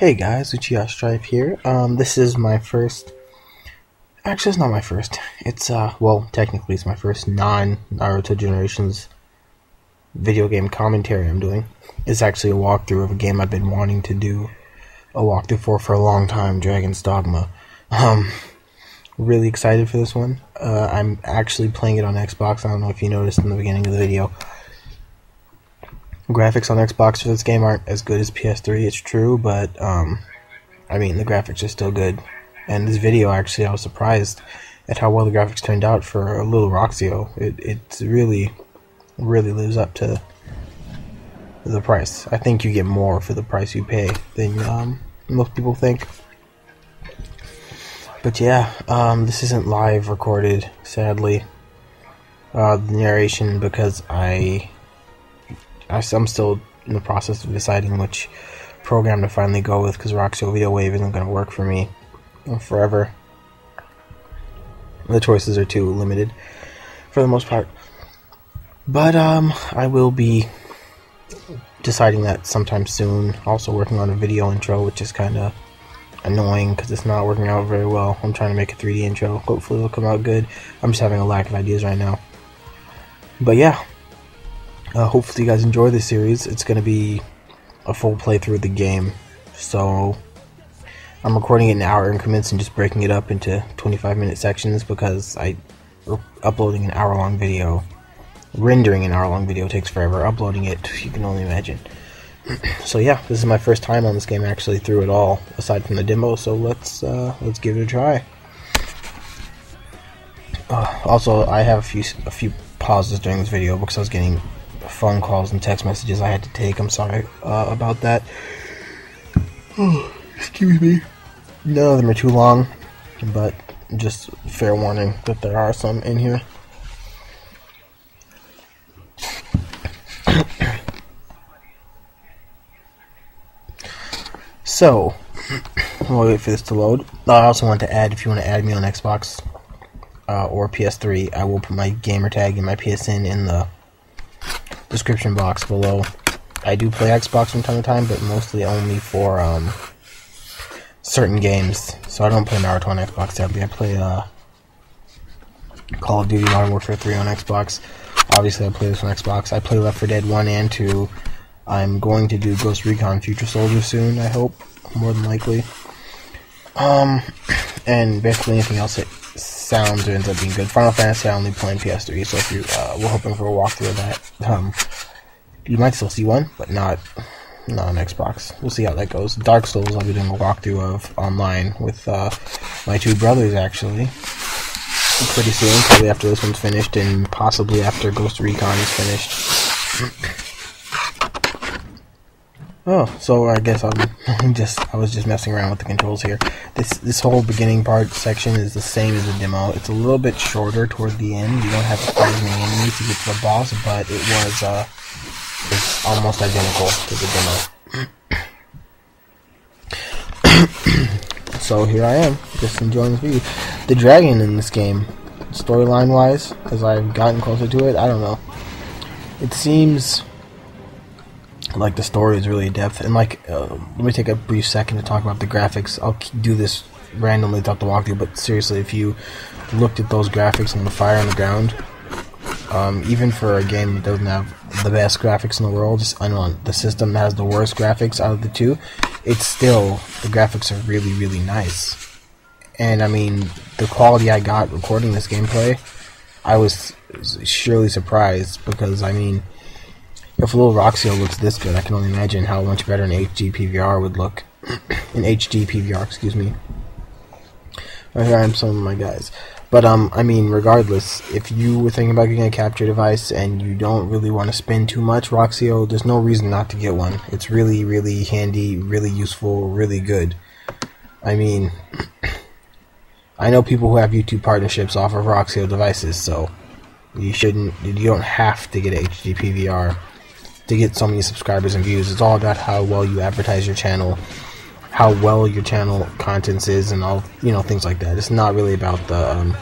Hey guys, Uchiha Stripe here. This is my first. Actually, it's not my first. It's well, technically, it's my first non-Naruto Generations video game commentary I'm doing. It's actually a walkthrough of a game I've been wanting to do a walkthrough for a long time, Dragon's Dogma. Really excited for this one. I'm actually playing it on Xbox. I don't know if you noticed in the beginning of the video. Graphics on Xbox for this game aren't as good as PS3, it's true, but I mean, the graphics are still good. And this video, actually, I was surprised at how well the graphics turned out for a little Roxio. It really lives up to the price. I think you get more for the price you pay than most people think. But yeah, this isn't live recorded, sadly. The narration, because I'm still in the process of deciding which program to finally go with, because Roxio Video Wave isn't going to work for me forever. The choices are too limited for the most part. But I will be deciding that sometime soon. Also working on a video intro, which is kind of annoying because it's not working out very well. I'm trying to make a 3D intro. Hopefully it'll come out good. I'm just having a lack of ideas right now. But yeah. Hopefully you guys enjoy this series. It's going to be a full playthrough of the game. So I'm recording it in hour increments and just breaking it up into 25-minute sections because uploading an hour-long video, rendering an hour-long video takes forever. Uploading it, you can only imagine. So yeah, this is my first time on this game actually through it all, aside from the demo. So let's give it a try. Also, I have a few pauses during this video because I was getting phone calls and text messages I had to take. I'm sorry about that. Oh, excuse me. None of them are too long, but just fair warning that there are some in here. So, I'll wait for this to load. I also want to add, if you want to add me on Xbox or PS3, I will put my gamer tag and my PSN in the description box below. I do play Xbox from time to time, but mostly only for certain games. So I don't play Naruto on Xbox sadly. I play Call of Duty Modern Warfare 3 on Xbox. Obviously I play this on Xbox. I play Left 4 Dead 1 and 2. I'm going to do Ghost Recon Future Soldier soon, I hope. More than likely. And basically anything else that sounds or ends up being good. Final Fantasy I only play on PS3, so if you we're hoping for a walkthrough of that. You might still see one, but not on Xbox. We'll see how that goes. Dark Souls I'll be doing a walkthrough of online with my two brothers actually. Pretty soon, probably after this one's finished and possibly after Ghost Recon is finished. Oh, so I guess I was just messing around with the controls here. This whole beginning part section is the same as the demo. It's a little bit shorter toward the end. You don't have to fight as many enemies to get to the boss, but it was it's almost identical to the demo. So here I am, just enjoying this video. The dragon in this game, storyline wise, as I've gotten closer to it, I don't know. It seems like the story is really in depth, and like let me take a brief second to talk about the graphics. I'll do this randomly throughout the walkthrough, but seriously, if you looked at those graphics and the fire on the ground, even for a game that doesn't have the best graphics in the world, just on the system that has the worst graphics out of the two, it's still, the graphics are really nice. And I mean, the quality I got recording this gameplay, I was surely surprised, because I mean, if little Roxio looks this good, I can only imagine how much better an HD PVR would look. An HD PVR, excuse me. Right here I am, some of my guys. But, I mean, regardless, if you were thinking about getting a capture device and you don't really want to spend too much, Roxio, there's no reason not to get one. It's really handy, really useful, really good. I mean, I know people who have YouTube partnerships off of Roxio devices, so you don't have to get a HD PVR to get so many subscribers and views. It's all about how well you advertise your channel, how well your channel contents is, and all, things like that. It's not really about the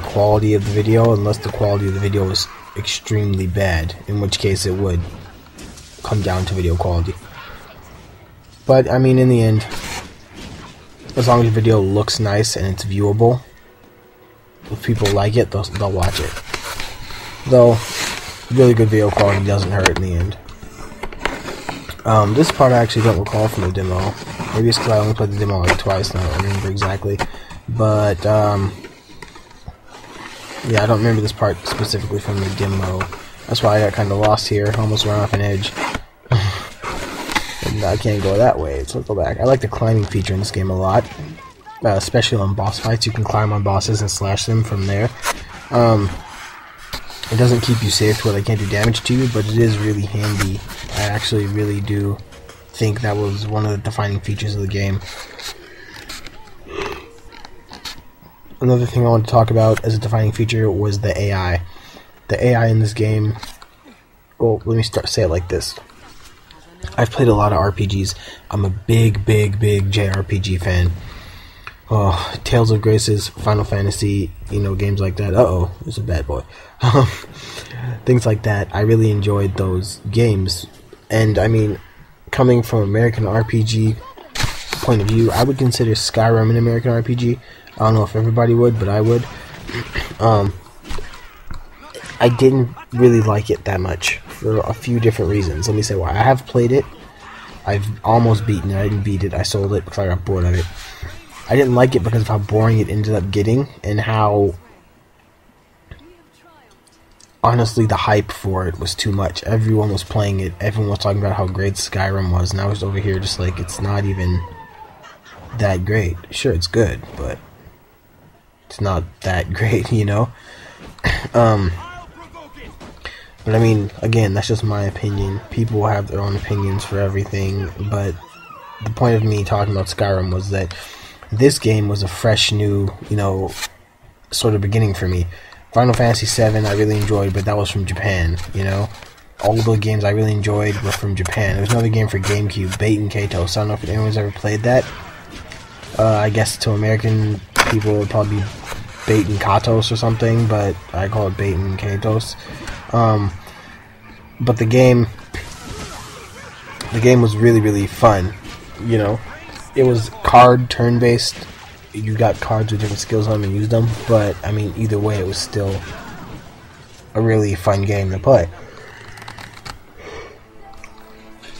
quality of the video, unless the quality of the video is extremely bad, in which case it would come down to video quality. But I mean, in the end, as long as your video looks nice and it's viewable, if people like it, they'll watch it. Though, really good video quality doesn't hurt in the end. This part I actually don't recall from the demo. Maybe it's because I only played the demo like twice, and I don't remember exactly. But, yeah, I don't remember this part specifically from the demo. That's why I got kind of lost here, almost ran off an edge. And I can't go that way, so let's go back. I like the climbing feature in this game a lot. Especially on boss fights, you can climb on bosses and slash them from there. It doesn't keep you safe to where they can't do damage to you, but it is really handy. I actually really do think that was one of the defining features of the game. Another thing I want to talk about as a defining feature was the AI. The AI in this game, well, let me say it like this. I've played a lot of RPGs. I'm a big JRPG fan. Oh, Tales of Graces, Final Fantasy, games like that. Uh-oh, there's a bad boy. Things like that. I really enjoyed those games. And, I mean, coming from American RPG point of view, I would consider Skyrim an American RPG. I don't know if everybody would, but I would. I didn't really like it that much for a few different reasons. Let me say why. I have played it. I've almost beaten it. I didn't beat it. I sold it because I got bored of it. I didn't like it because of how boring it ended up getting, and how, honestly, the hype for it was too much. Everyone was playing it. Everyone was talking about how great Skyrim was, and I was over here just like, it's not even that great. Sure, it's good, but it's not that great, But I mean, again, that's just my opinion. People have their own opinions for everything, but the point of me talking about Skyrim was that this game was a fresh, new, sort of beginning for me. Final Fantasy VII I really enjoyed, but that was from Japan, All the games I really enjoyed were from Japan. There was another game for GameCube, Bait and Katos. I don't know if anyone's ever played that. I guess to American people it would probably be Bait and Katos or something, but I call it Bait and Katos. But the game was really fun, It was card turn-based. You got cards with different skills on them and used them, but, I mean, either way, it was still a really fun game to play.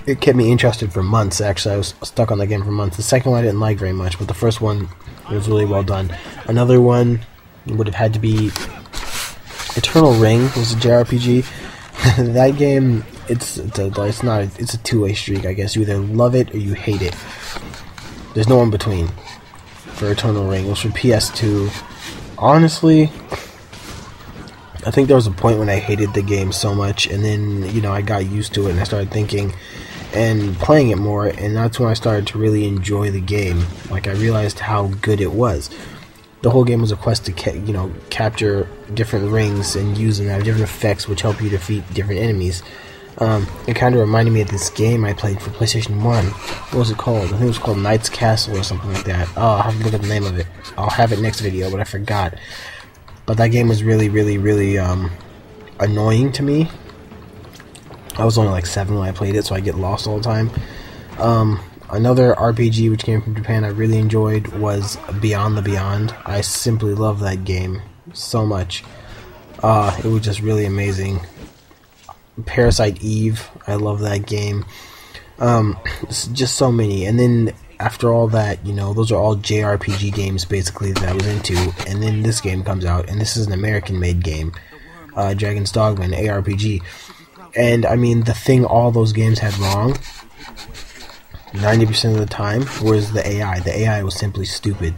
It kept me interested for months, actually. I was stuck on that game for months. The second one I didn't like very much, but the first one was really well done. Another one would have had to be Eternal Ring. Was a JRPG. That game, it's a two-way streak, I guess. You either love it or you hate it. There's no in between for Eternal Ring. It was for PS2. Honestly, I think there was a point when I hated the game so much, and then, I got used to it, and I started thinking and playing it more, and that's when I started to really enjoy the game. Like, I realized how good it was. The whole game was a quest to, capture different rings and use them to have different effects which help you defeat different enemies. It kind of reminded me of this game I played for PlayStation 1. What was it called? I think it was called Knight's Castle or something like that. Oh, I'll have to look at the name of it. I'll have it next video, but I forgot. But that game was really annoying to me. I was only like 7 when I played it, so I get lost all the time. Another RPG which came from Japan I really enjoyed was Beyond the Beyond. I simply love that game so much. It was just really amazing. Parasite Eve, I love that game. Just so many. And then after all that, those are all JRPG games basically that I was into. And then this game comes out, and this is an American-made game, Dragon's Dogma, an ARPG. And I mean, the thing all those games had wrong, 90% of the time, was the AI. The AI was simply stupid.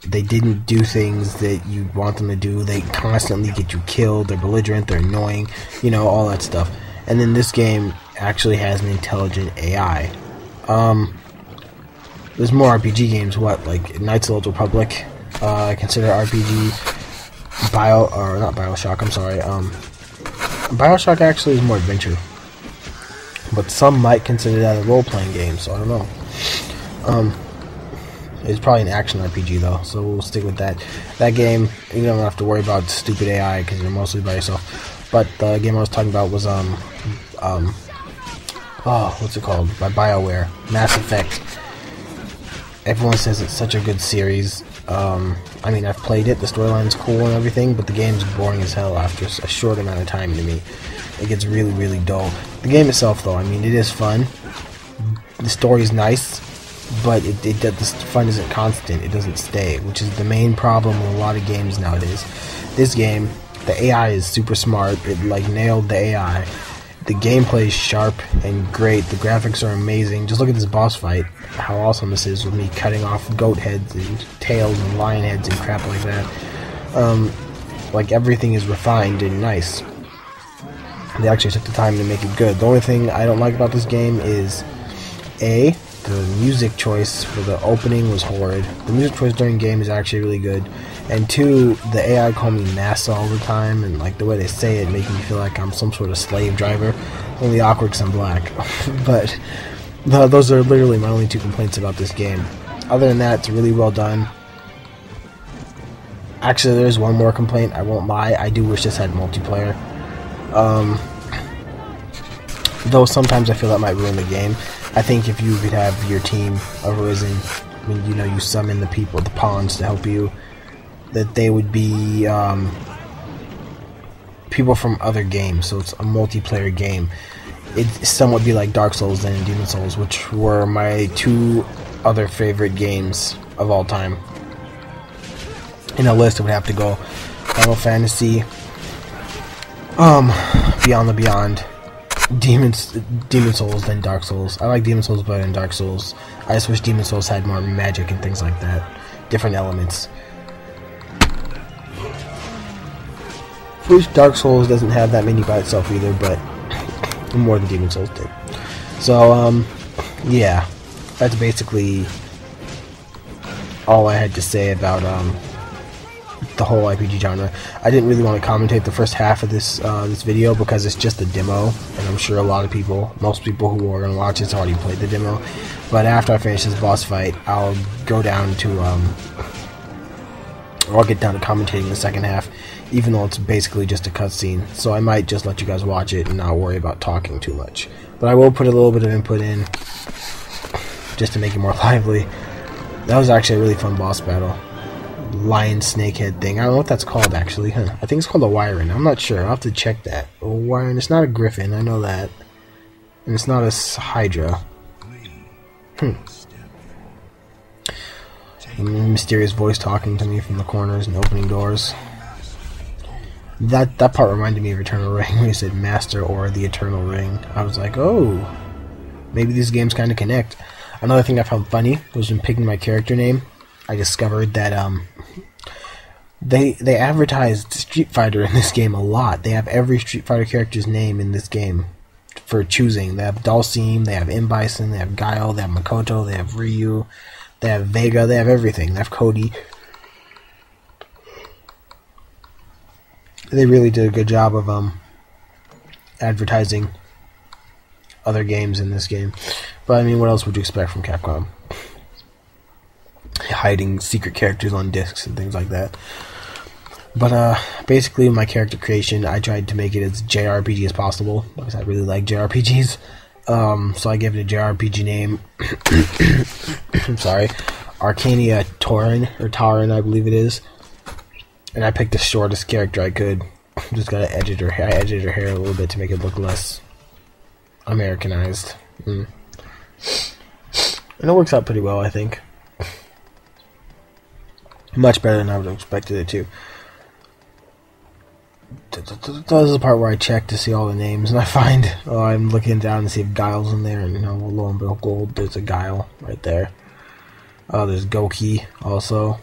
They didn't do things that you want them to do. They constantly get you killed. They're belligerent. They're annoying. All that stuff. And then this game actually has an intelligent AI. There's more RPG games. Like Knights of the Old Republic? I consider RPG. Not Bioshock. I'm sorry. Bioshock actually is more adventure. But some might consider that a role-playing game, so I don't know. It's probably an action RPG though, so we'll stick with that. That game, you don't have to worry about stupid AI because you're mostly by yourself. But the game I was talking about was oh, what's it called? By BioWare, Mass Effect. Everyone says it's such a good series. I mean, I've played it, the storyline's cool and everything, but the game's boring as hell after a short amount of time to me. It gets really, really dull. The game itself, though, I mean, it is fun. The story's nice, but the fun isn't constant. It doesn't stay, which is the main problem with a lot of games nowadays. This game, the AI is super smart. It, like, nailed the AI. The gameplay is sharp and great. The graphics are amazing. Just look at this boss fight. How awesome this is with me cutting off goat heads and tails and lion heads and crap like that. Like, everything is refined and nice. They actually took the time to make it good. The only thing I don't like about this game is, A, the music choice for the opening was horrid. The music choice during the game is actually really good. And 2, the AI call me NASA all the time, and like the way they say it making me feel like I'm some sort of slave driver. Only awkward because I'm black. But those are literally my only 2 complaints about this game. Other than that, it's really well done. Actually, there's one more complaint, I won't lie. I do wish this had multiplayer. Though sometimes I feel that might ruin the game. I think if you could have your team arisen, when you know you summon the people, the pawns to help you, that they would be people from other games, so it's a multiplayer game. It somewhat be like Dark Souls and Demon Souls, which were my 2 other favorite games of all time. In a list, it would have to go Final Fantasy, Beyond the Beyond, Demon Souls, then Dark Souls. I like Demon Souls better than Dark Souls. I just wish Demon Souls had more magic and things like that, different elements. Which Dark Souls doesn't have that many by itself either, but more than Demon Souls did. So, yeah, that's basically all I had to say about the whole RPG genre. I didn't really want to commentate the first half of this this video because it's just a demo, and I'm sure a lot of people, most people who are going to watch this already played the demo. But after I finish this boss fight, I'll go down to I'll get down to commentating the second half, even though it's basically just a cutscene. So I might just let you guys watch it and not worry about talking too much. But I will put a little bit of input in, just to make it more lively. That was actually a really fun boss battle. Lion snakehead thing. I don't know what that's called, actually. I think it's called a Wyron. I'm not sure. I'll have to check that. A Wyron. It's not a griffin. I know that. And it's not a hydra. A mysterious voice talking to me from the corners and opening doors. That part reminded me of Eternal Ring when he said Master or the Eternal Ring. I was like, oh, maybe these games kind of connect. Another thing I found funny was when picking my character name, I discovered that they advertised Street Fighter in this game a lot. They have every Street Fighter character's name in this game for choosing. They have Dhalsim, they have M. Bison, they have Guile, they have Makoto, they have Ryu, they have Vega, they have everything. They have Cody. They really did a good job of advertising other games in this game. But I mean, what else would you expect from Capcom? Hiding secret characters on discs and things like that. But basically, my character creation, I tried to make it as JRPG as possible because I really like JRPGs. So I gave it a JRPG name. I'm sorry, Arcania Taran, I believe it is. And I picked the shortest character I could. Just gotta edit her. I edited her hair a little bit to make it look less Americanized. And it works out pretty well, I think. Much better than I would have expected it to. This is the part where I check to see all the names, and I find, I'm looking down to see if Guile's in there, and lo and behold, there's a Guile right there. There's Goki also.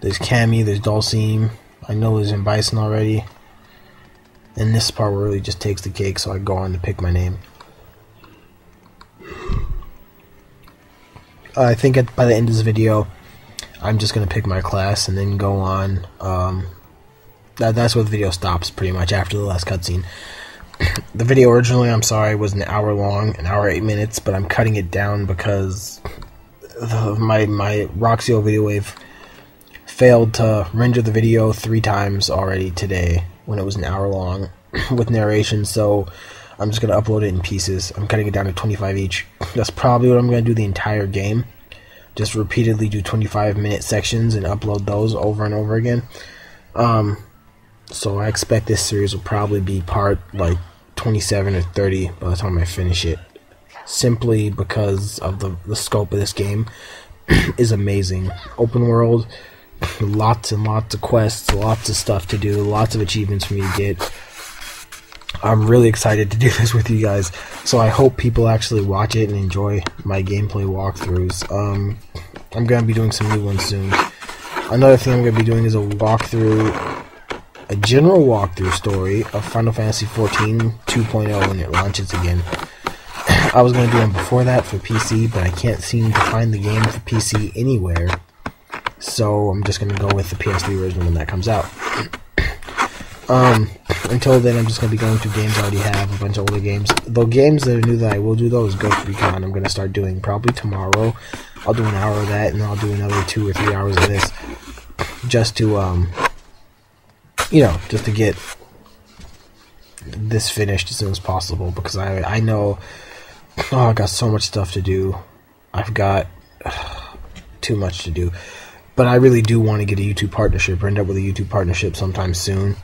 There's Cammy, there's Dhalsim. I know there's M. Bison already. And this part really just takes the cake, so I go on to pick my name. I think by the end of this video, I'm just going to pick my class and then go on. That's where the video stops, pretty much, after the last cutscene. The video originally, I'm sorry, was an hour long, an hour 8 minutes, but I'm cutting it down because my Roxio Video Wave failed to render the video 3 times already today when it was an hour long with narration, so I'm just going to upload it in pieces. I'm cutting it down to 25 each. That's probably what I'm going to do the entire game. Just repeatedly do 25-minute sections and upload those over and over again. So I expect this series will probably be part like 27 or 30 by the time I finish it. Simply because of the scope of this game is amazing. Open world, lots and lots of quests, lots of stuff to do, lots of achievements for me to get. I'm really excited to do this with you guys, so I hope people actually watch it and enjoy my gameplay walkthroughs. I'm going to be doing some new ones soon. Another thing I'm going to be doing is a general walkthrough story of Final Fantasy XIV 2.0 when it launches again. I was going to do one before that for PC, but I can't seem to find the game for PC anywhere, so I'm just going to go with the PS3 version when that comes out. Until then, I'm just going to be going through games I already have, a bunch of older games. The games that are new that I will do, though, is Ghost Recon. I'm going to start doing probably tomorrow. I'll do an hour of that, and then I'll do another 2 or 3 hours of this. Just to, just to get this finished as soon as possible. Because I know, I got so much stuff to do. I've got too much to do. But I really do want to get a YouTube partnership, or end up with a YouTube partnership sometime soon.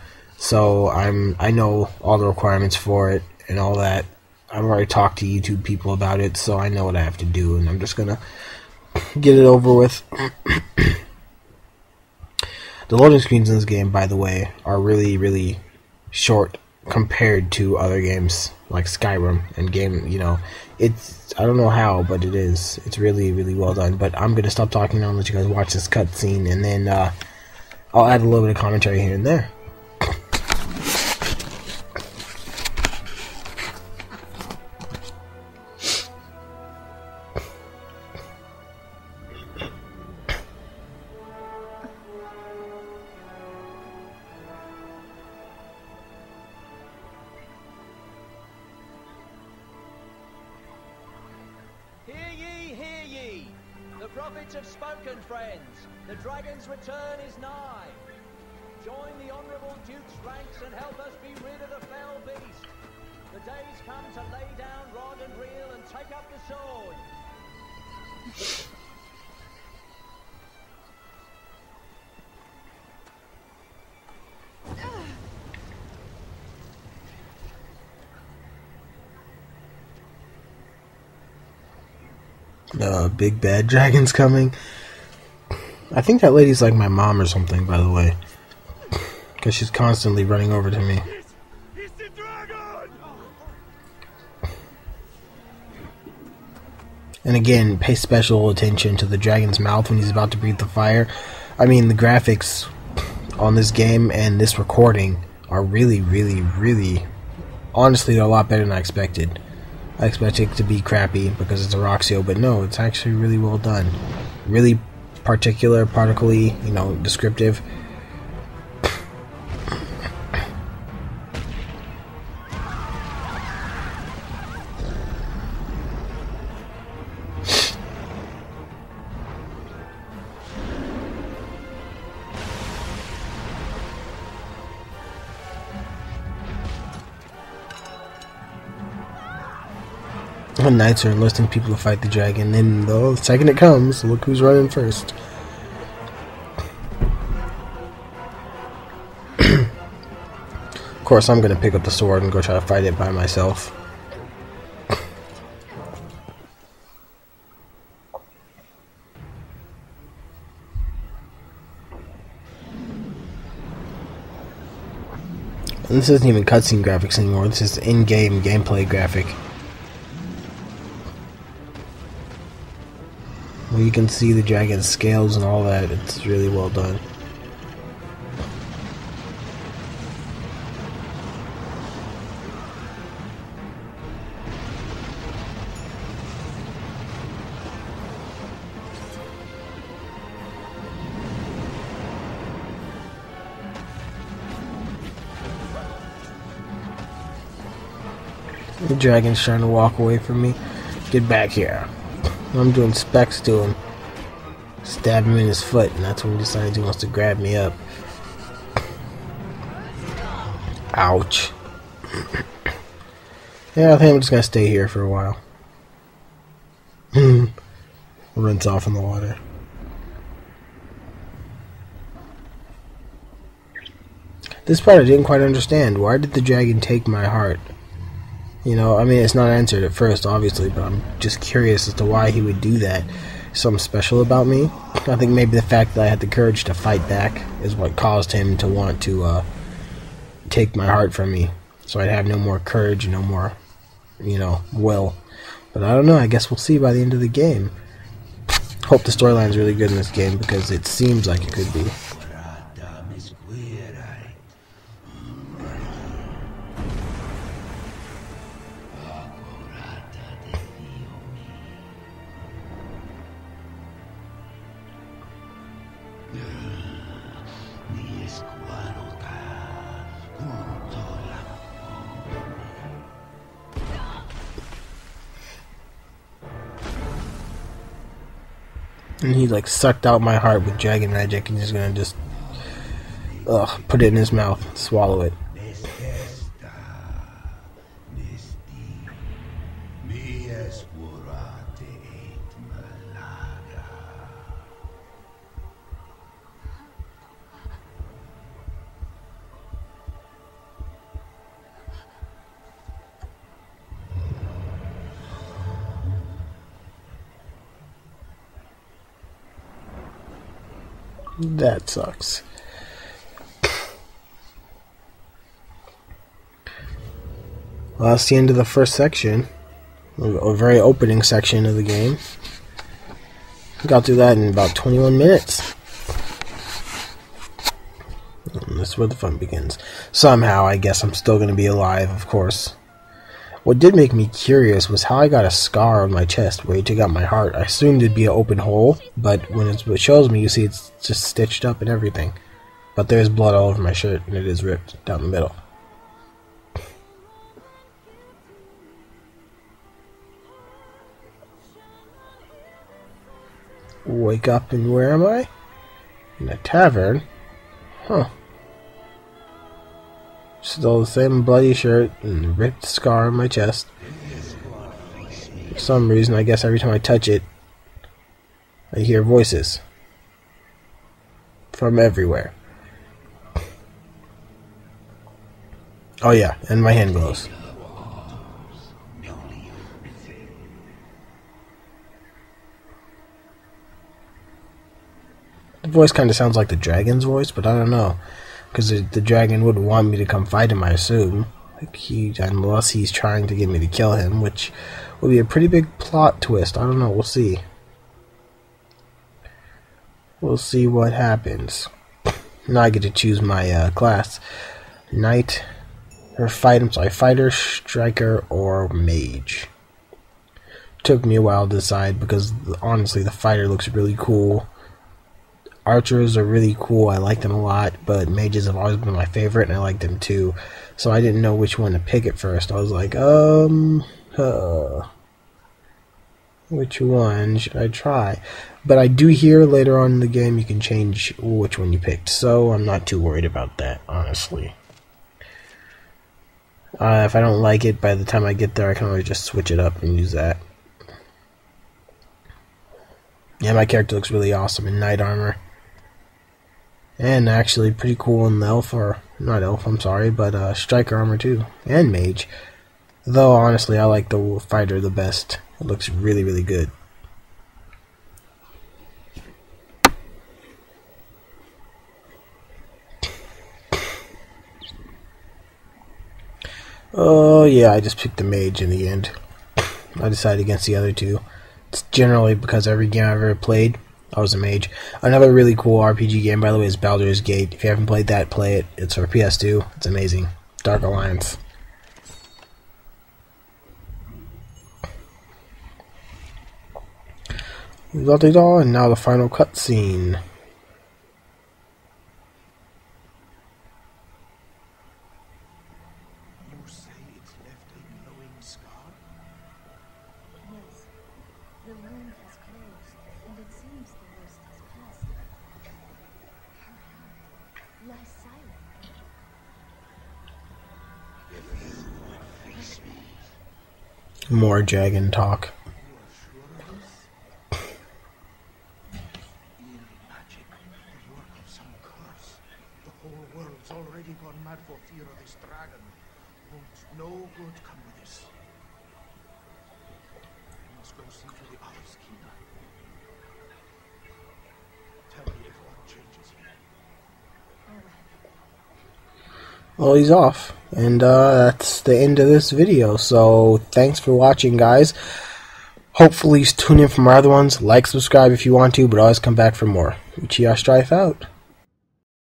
So I know all the requirements for it and all that. I've already talked to YouTube people about it, so I know what I have to do, and I'm just gonna get it over with. The loading screens in this game, by the way, are really, really short compared to other games like Skyrim and it's, I don't know how, but it is. It's really, really well done. But I'm gonna stop talking now and let you guys watch this cutscene, and then I'll add a little bit of commentary here and there. Hear ye! The prophets have spoken, friends. The dragon's return is nigh. Join the honourable Duke's ranks and help us be rid of the fell beast. The day's come to lay down rod and reel and take up the sword. Big bad dragon's coming. I think that lady's like my mom or something, by the way. Because she's constantly running over to me. It's the dragon! And again, pay special attention to the dragon's mouth when he's about to breathe the fire. I mean, the graphics on this game and this recording are really, really, really... Honestly, they're a lot better than I expected. I expected it to be crappy because it's a Roxio, but no, it's actually really well done. Really particularly, descriptive. The knights are enlisting people to fight the dragon, and the second it comes, look who's running first. Of course, I'm gonna pick up the sword and go try to fight it by myself. And this isn't even cutscene graphics anymore, this is in-game gameplay graphic. Where you can see the dragon's scales and all that. It's really well done. The dragon's trying to walk away from me. Get back here. I'm doing specs to him. Stab him in his foot, and that's when he decides he wants to grab me up. Ouch. Yeah, I think I'm just gonna stay here for a while. Rinse off in the water. This part I didn't quite understand. Why did the dragon take my heart? You know, I mean, it's not answered at first, obviously, but I'm just curious as to why he would do that. Something special about me? I think maybe the fact that I had the courage to fight back is what caused him to want to take my heart from me. So I'd have no more courage, no more, you know, will. But I don't know, I guess we'll see by the end of the game. Hope the storyline's really good in this game, because it seems like it could be. And he like sucked out my heart with dragon magic, and he's gonna just put it in his mouth, swallow it. That sucks. Well, that's the end of the first section. A very opening section of the game. Got through that in about 21 minutes. And that's where the fun begins. Somehow, I guess I'm still going to be alive, of course. What did make me curious was how I got a scar on my chest where he took out my heart. I assumed it'd be an open hole, but when it shows me, you see it's just stitched up and everything. But there's blood all over my shirt, and it is ripped down the middle. Wake up, and where am I? In a tavern? Huh. Still the same bloody shirt and the ripped scar on my chest. For some reason, I guess every time I touch it, I hear voices. From everywhere. Oh yeah, and my hand glows. The voice kind of sounds like the dragon's voice, but I don't know. Because the dragon wouldn't want me to come fight him, I assume. Like unless he's trying to get me to kill him, which would be a pretty big plot twist. I don't know, we'll see. We'll see what happens. Now I get to choose my class. Knight, or fighter, striker, or mage. Took me a while to decide because honestly the fighter looks really cool. Archers are really cool, I like them a lot, but mages have always been my favorite, and I like them too. So I didn't know which one to pick at first. I was like, which one should I try? But I do hear later on in the game you can change which one you picked, so I'm not too worried about that, honestly. If I don't like it, by the time I get there, I can always just switch it up and use that. Yeah, my character looks really awesome in knight armor. And actually pretty cool in the elf, or not elf, I'm sorry, but striker armor too. And mage. Though honestly I like the fighter the best. It looks really, really good. Oh yeah, I just picked the mage in the end. I decided against the other two. It's generally because every game I've ever played, I was a mage. Another really cool RPG game, by the way, is Baldur's Gate. If you haven't played that, play it. It's for PS2. It's amazing. Dark Alliance. We got it all, and now the final cutscene. You say it's left a glowing scar? Yes, the wound has closed, and it seems the worst has passed. Her heart lies silent. If you would face me, More dragon talk. You are sure of this? Evil magic, the work of some curse. The whole world's already gone mad for fear of this dragon. Won't no good come of this? I must go see to the other's kingdom. Tell me if aught changes here. Well, he's off. And that's the end of this video. So thanks for watching, guys. Hopefully tune in for more other ones. Like, subscribe if you want to, but always come back for more. Uchiha Strife out.